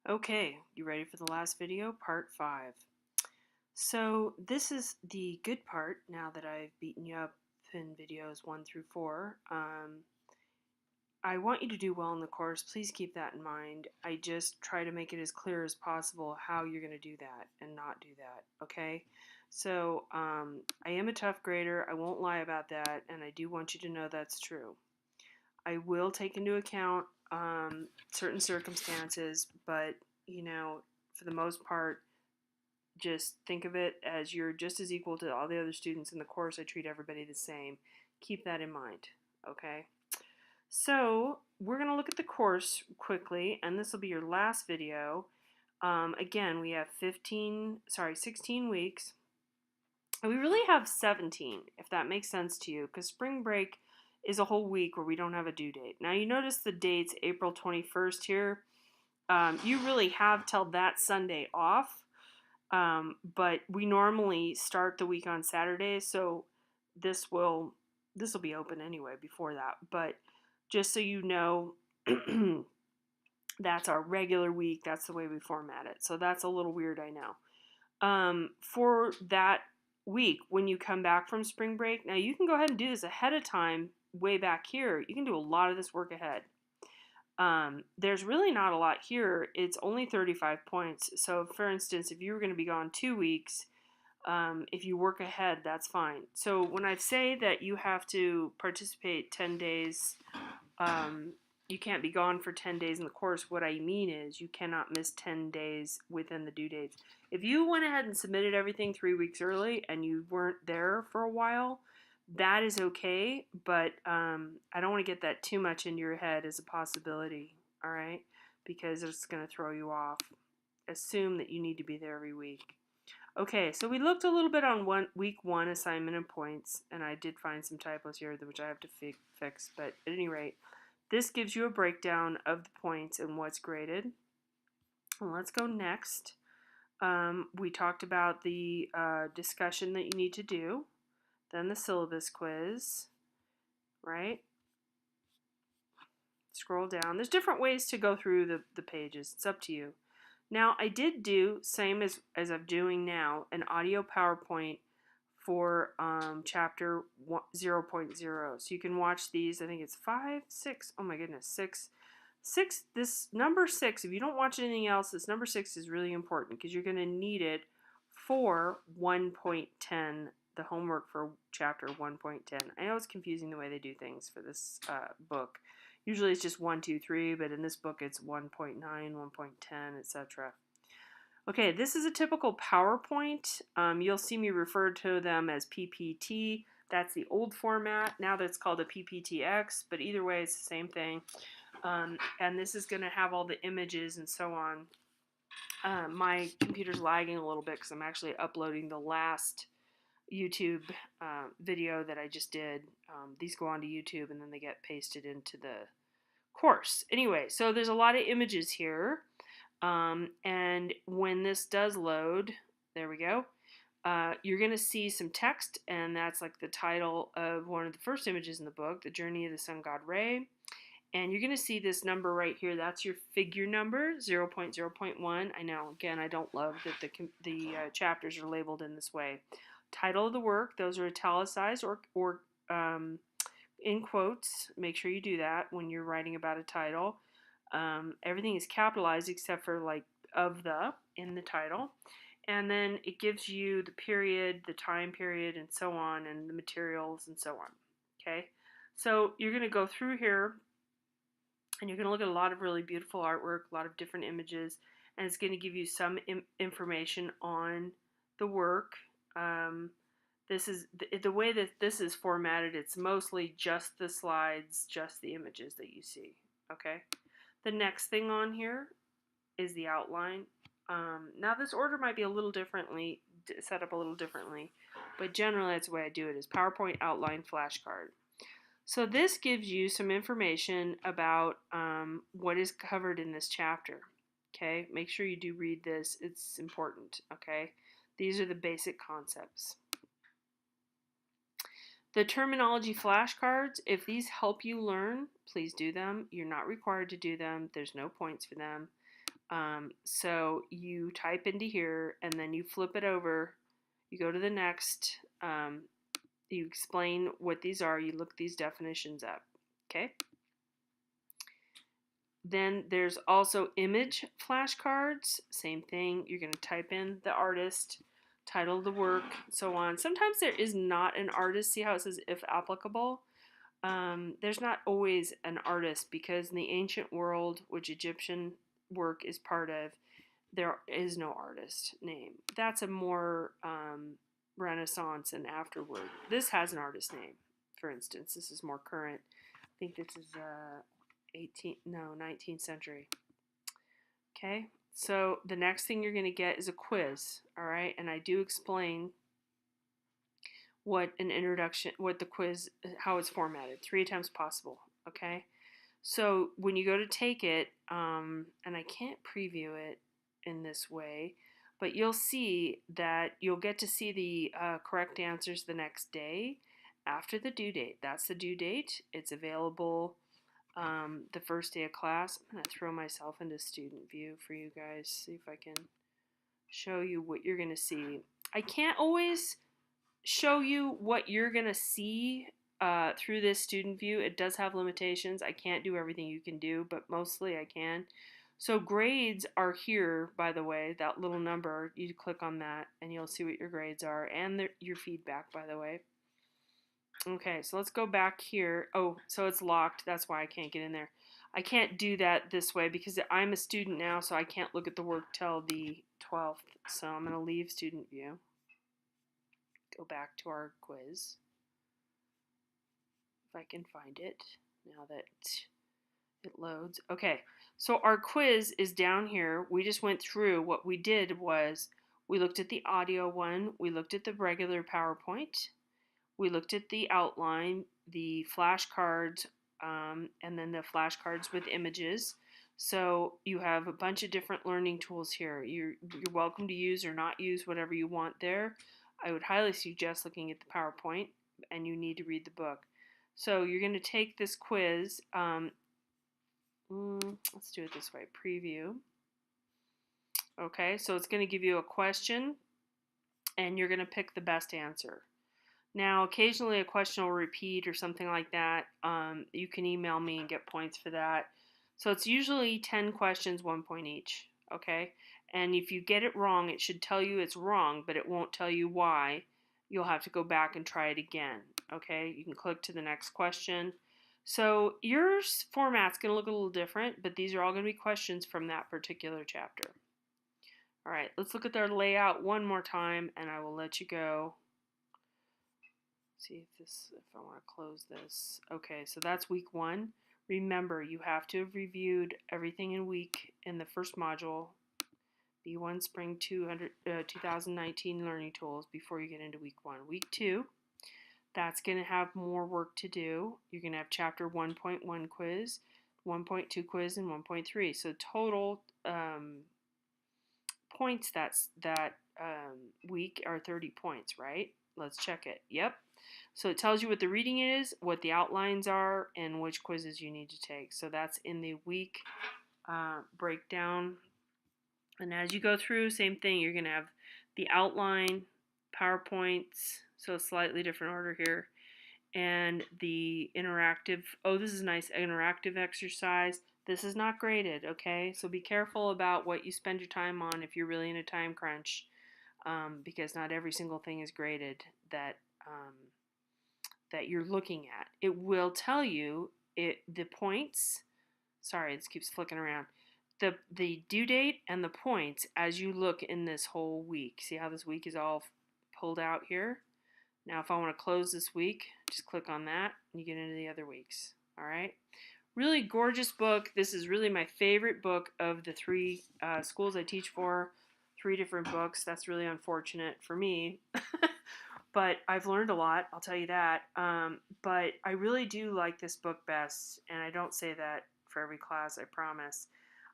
Okay, you ready for the last video? Part 5. So this is the good part now that I've beaten you up in videos 1 through 4. I want you to do well in the course. Please keep that in mind. I just try to make it as clear as possible how you're going to do that and not do that, okay? So I am a tough grader. I won't lie about that, and I do want you to know that's true. I will take into account certain circumstances, but for the most part, just think of it as you're just as equal to all the other students in the course. I treat everybody the same. Keep that in mind, okay? So we're going to look at the course quickly, and this will be your last video. Again, we have 16 weeks. And we really have 17, if that makes sense to you, because spring break is a whole week where we don't have a due date. Now you notice the date's April 21st here. You really have till that Sunday off, but we normally start the week on Saturday, so this will be open anyway before that. But just so you know, that's our regular week. That's the way we format it. So that's a little weird, I know. For that week, when you come back from spring break, now you can go ahead and do this ahead of time. Way back here, you can do a lot of this work ahead. There's really not a lot here. It's only 35 points. So, for instance, if you were going to be gone 2 weeks, if you work ahead, that's fine. So, when I say that you have to participate 10 days, you can't be gone for 10 days in the course, what I mean is you cannot miss 10 days within the due dates. If you went ahead and submitted everything 3 weeks early and you weren't there for a while, that is okay, but I don't want to get that too much into your head as a possibility, all right? Because it's going to throw you off. Assume that you need to be there every week. Okay, so we looked a little bit on week 1 assignment and points, and I did find some typos here which I have to fix, but at any rate, this gives you a breakdown of the points and what's graded. And let's go next. We talked about the discussion that you need to do, then the syllabus quiz, right? Scroll down. There's different ways to go through the pages. It's up to you. Now, I did do, same as I'm doing now, an audio PowerPoint for chapter 0.0. So you can watch these. I think it's 5, 6. Oh my goodness, 6. 6. This number 6, if you don't watch anything else, this number 6 is really important because you're going to need it for 1.10, the homework for chapter 1.10. I know it's confusing the way they do things for this book. Usually it's just 1, 2, 3, but in this book it's 1.9, 1.10, etc. Okay, this is a typical PowerPoint. You'll see me refer to them as PPT. That's the old format. Now that's called a PPTX, but either way it's the same thing. And this is going to have all the images and so on. My computer's lagging a little bit because I'm actually uploading the last YouTube video that I just did. These go onto YouTube and then they get pasted into the course. Anyway, so there's a lot of images here. And when this does load, there we go, you're going to see some text, and that's like the title of one of the first images in the book, The Journey of the Sun God Re. And you're going to see this number right here. That's your figure number, 0.0.1. I know, again, I don't love that the chapters are labeled in this way. Title of the work, those are italicized or in quotes. Make sure you do that when you're writing about a title. Everything is capitalized except for like of the in the title. And then it gives you the period, the time period, and so on, and the materials and so on. Okay, so you're going to go through here and you're going to look at a lot of really beautiful artwork, a lot of different images, and it's going to give you some information on the work. This is the way that this is formatted. It's mostly just the slides, just the images that you see. Okay. The next thing on here is the outline. Now this order might be a little differently set up a little differently, but generally that's the way I do it. Is PowerPoint outline flashcard. So this gives you some information about what is covered in this chapter. Okay, make sure you do read this. It's important. Okay, these are the basic concepts. The terminology flashcards, if these help you learn, please do them. You're not required to do them. There's no points for them. So you type into here and then you flip it over. You go to the next. You explain what these are. You look these definitions up. Okay. Then there's also image flashcards. Same thing. You're going to type in the artist, title of the work, so on. Sometimes there is not an artist. See how it says if applicable? There's not always an artist because in the ancient world, which Egyptian work is part of, there is no artist name. That's a more Renaissance and afterward. This has an artist name, for instance. This is more current. I think this is 19th century. Okay, so the next thing you're going to get is a quiz, all right? And I do explain what an introduction, what the quiz, how it's formatted, 3 attempts possible, okay? So when you go to take it, and I can't preview it in this way, but you'll see that you'll get to see the correct answers the next day after the due date. That's the due date. It's available the first day of class. I'm going to throw myself into student view for you guys, see if I can show you what you're going to see. I can't always show you what you're going to see through this student view. It does have limitations. I can't do everything you can do, but mostly I can. So grades are here, by the way, that little number. You click on that and you'll see what your grades are and your feedback, by the way. Okay, so let's go back here. Oh, so it's locked. That's why I can't get in there. I can't do that this way because I'm a student now, so I can't look at the work till the 12th. So I'm going to leave student view. Go back to our quiz. If I can find it now that it loads. Okay, so our quiz is down here. We just went through. What we did was we looked at the audio one. We looked at the regular PowerPoint. We looked at the outline, the flashcards, and then the flashcards with images. So you have a bunch of different learning tools here. You're welcome to use or not use whatever you want there. I would highly suggest looking at the PowerPoint, and you need to read the book. So you're going to take this quiz. Let's do it this way, preview. Okay, so it's going to give you a question, and you're going to pick the best answer. Now, occasionally a question will repeat or something like that. You can email me and get points for that. So it's usually 10 questions, 1 point each, okay? And if you get it wrong, it should tell you it's wrong, but it won't tell you why. You'll have to go back and try it again, okay? You can click to the next question. So your format's going to look a little different, but these are all going to be questions from that particular chapter. All right, let's look at their layout one more time, and I will let you go. See if I want to close this. Okay, so that's week 1. Remember, you have to have reviewed everything in the first module, B1 Spring 2019 Learning Tools, before you get into week 1. Week 2, that's going to have more work to do. You're going to have chapter 1.1 quiz, 1.2 quiz, and 1.3. So total points that week are 30 points, right? Let's check it. Yep. So it tells you what the reading is, what the outlines are, and which quizzes you need to take. So that's in the week breakdown. And as you go through, same thing. You're going to have the outline, PowerPoints, so slightly different order here, and the interactive. Oh, this is a nice interactive exercise. This is not graded, okay? So be careful about what you spend your time on if you're really in a time crunch, because not every single thing is graded that you're looking at. It will tell you the points. Sorry, this keeps flicking around. The due date and the points as you look in this whole week. See how this week is all pulled out here? Now if I want to close this week, just click on that and you get into the other weeks. All right. Really gorgeous book. This is really my favorite book of the 3 schools I teach for. 3 different books. That's really unfortunate for me. But I've learned a lot, I'll tell you that. But I really do like this book best, and I don't say that for every class, I promise.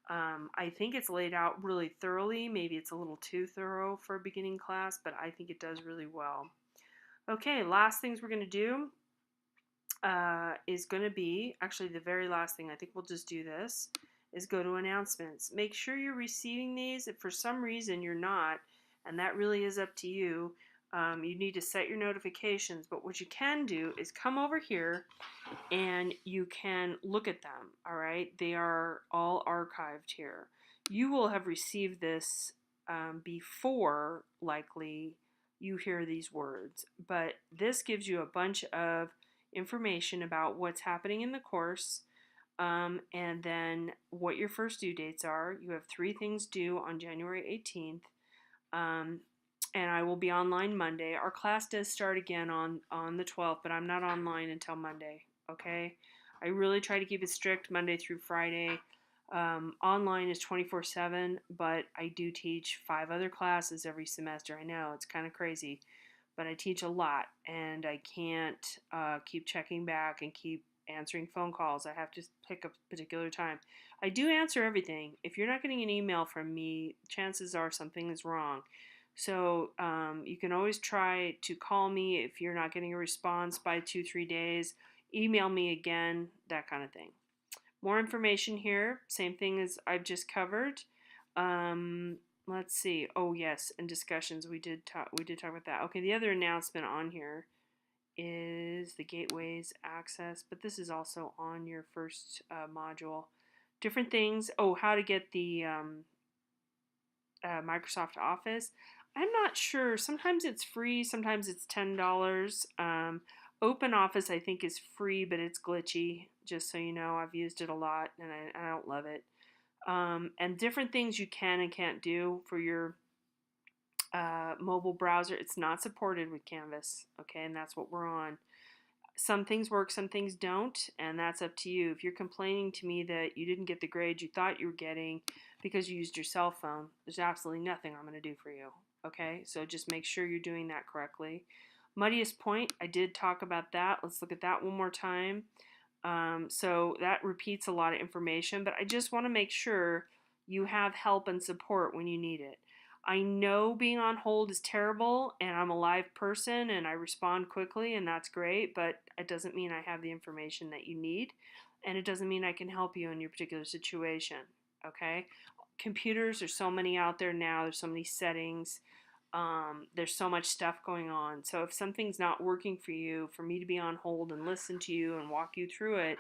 I think it's laid out really thoroughly. Maybe it's a little too thorough for a beginning class, but I think it does really well. Okay, last things we're going to do is going to be, actually the very last thing, I think we'll just do this, is go to announcements. Make sure you're receiving these. If for some reason you're not, and that really is up to you, you need to set your notifications. But what you can do is come over here and you can look at them. All right, they are all archived here. You will have received this before, likely, you hear these words, but this gives you a bunch of information about what's happening in the course, and then what your first due dates are. You have 3 things due on January 18th, and I will be online Monday. Our class does start again on the 12th, but I'm not online until Monday, okay? I really try to keep it strict Monday through Friday. Online is 24/7, but I do teach 5 other classes every semester. I know, it's kind of crazy, but I teach a lot, and I can't keep checking back and keep answering phone calls. I have to pick a particular time. I do answer everything. If you're not getting an email from me, chances are something is wrong. So you can always try to call me if you're not getting a response by 2-3 days. Email me again, that kind of thing. More information here, same thing as I've just covered. Let's see. Oh yes, and discussions. We did talk about that. Okay, the other announcement on here is the gateways access, but this is also on your first module. Different things. Oh, how to get the Microsoft Office. I'm not sure. Sometimes it's free. Sometimes it's $10. Open Office I think is free, but it's glitchy. Just so you know, I've used it a lot, and I don't love it. And different things you can and can't do for your mobile browser. It's not supported with Canvas, okay, and that's what we're on. Some things work, some things don't, and that's up to you. If you're complaining to me that you didn't get the grade you thought you were getting because you used your cell phone, there's absolutely nothing I'm going to do for you, okay? So just make sure you're doing that correctly. Muddiest Point, I did talk about that. Let's look at that one more time. So that repeats a lot of information, but I just want to make sure you have help and support when you need it. I know being on hold is terrible, and I'm a live person and I respond quickly, and that's great, but it doesn't mean I have the information that you need, and it doesn't mean I can help you in your particular situation, okay? Computers, there's so many out there now, there's so many settings, there's so much stuff going on. So if something's not working for you, for me to be on hold and listen to you and walk you through it,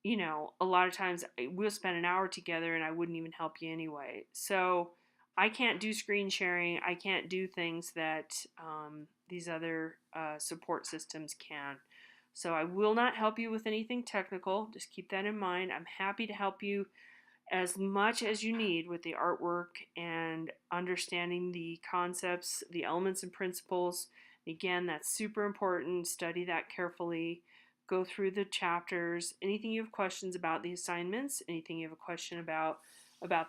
you know, a lot of times we'll spend an hour together and I wouldn't even help you anyway. So I can't do screen sharing. I can't do things that these other support systems can. So I will not help you with anything technical. Just keep that in mind. I'm happy to help you as much as you need with the artwork and understanding the concepts, the elements and principles. Again, that's super important. Study that carefully. Go through the chapters. Anything you have questions about the assignments, anything you have a question about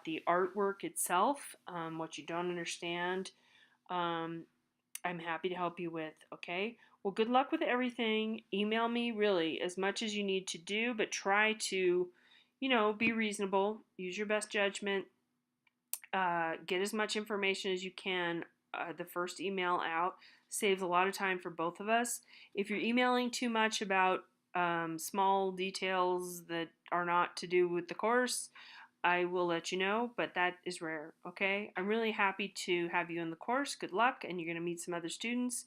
the artwork itself, what you don't understand, I'm happy to help you with, okay? Well, good luck with everything. Email me really as much as you need to do, but try to, you know, be reasonable. Use your best judgment. Get as much information as you can. The first email out saves a lot of time for both of us. If you're emailing too much about small details that are not to do with the course, I will let you know, but that is rare, okay? I'm really happy to have you in the course. Good luck, and you're going to meet some other students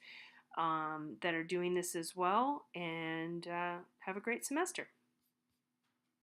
that are doing this as well, and have a great semester.